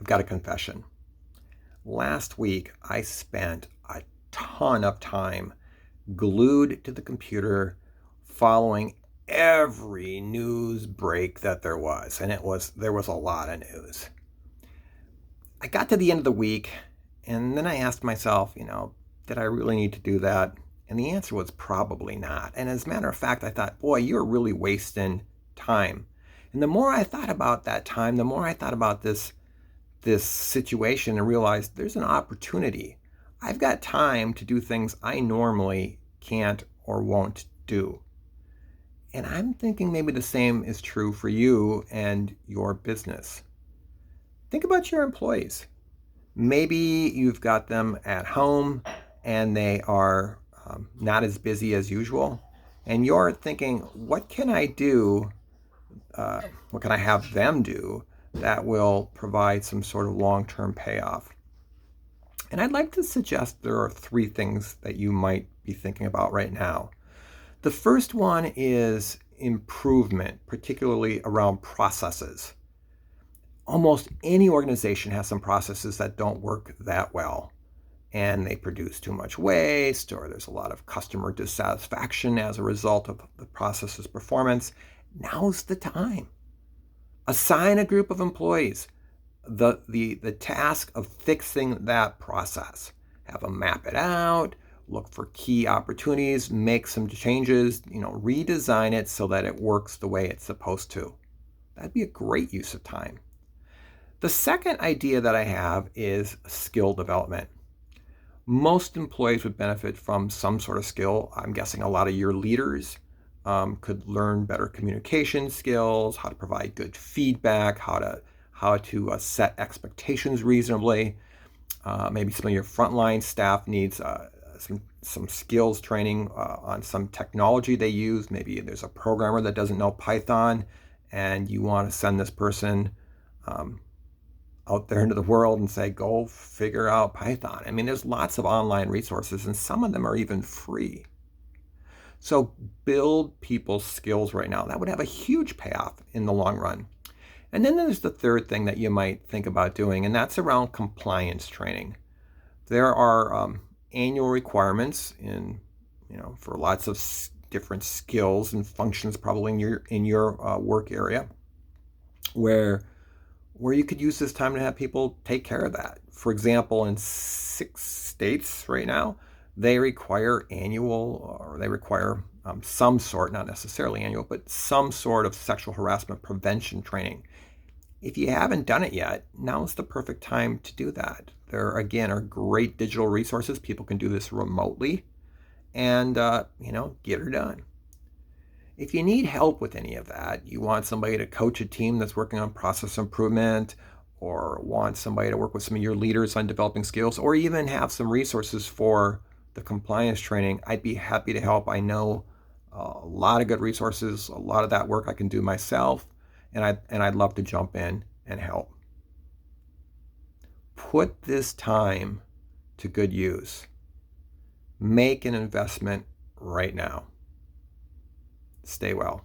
I've got a confession. Last week, I spent a ton of time glued to the computer following every news break that there was, and there was a lot of news. I got to the end of the week, and then I asked myself, did I really need to do that? And the answer was probably not. And as a matter of fact, I thought, boy, you're really wasting time. And the more I thought about that time, the more I thought about this situation and realized there's an opportunity. I've got time to do things I normally can't or won't do. And I'm thinking maybe the same is true for you and your business. Think about your employees. Maybe you've got them at home and they are not as busy as usual. And you're thinking, what can I do? What can I have them do that will provide some sort of long-term payoff? And I'd like to suggest there are 3 things that you might be thinking about right now. The first one is improvement, particularly around processes. Almost any organization has some processes that don't work that well, and they produce too much waste, or there's a lot of customer dissatisfaction as a result of the process's performance. Now's the time. Assign a group of employees the task of fixing that process. Have them map it out, look for key opportunities, make some changes, redesign it so that it works the way it's supposed to. That'd be a great use of time. The second idea that I have is skill development. Most employees would benefit from some sort of skill. I'm guessing a lot of your leaders could learn better communication skills, how to provide good feedback, how to set expectations reasonably. Maybe some of your frontline staff needs some skills training on some technology they use. Maybe there's a programmer that doesn't know Python, and you want to send this person out there into the world and say, go figure out Python. I mean, there's lots of online resources, and some of them are even free. So build people's skills right now. That would have a huge payoff in the long run. And then there's the third thing that you might think about doing, and that's around compliance training. There are annual requirements for lots of different skills and functions, probably in your work area, where you could use this time to have people take care of that. For example, in 6 states right now, they require some sort, not necessarily annual, but some sort of sexual harassment prevention training. If you haven't done it yet, now's the perfect time to do that. There, again, are great digital resources. People can do this remotely and, get her done. If you need help with any of that, you want somebody to coach a team that's working on process improvement, or want somebody to work with some of your leaders on developing skills, or even have some resources for the compliance training, I'd be happy to help. I know a lot of good resources. A lot of that work I can do myself, and I'd love to jump in and help. Put this time to good use. Make an investment right now. Stay well.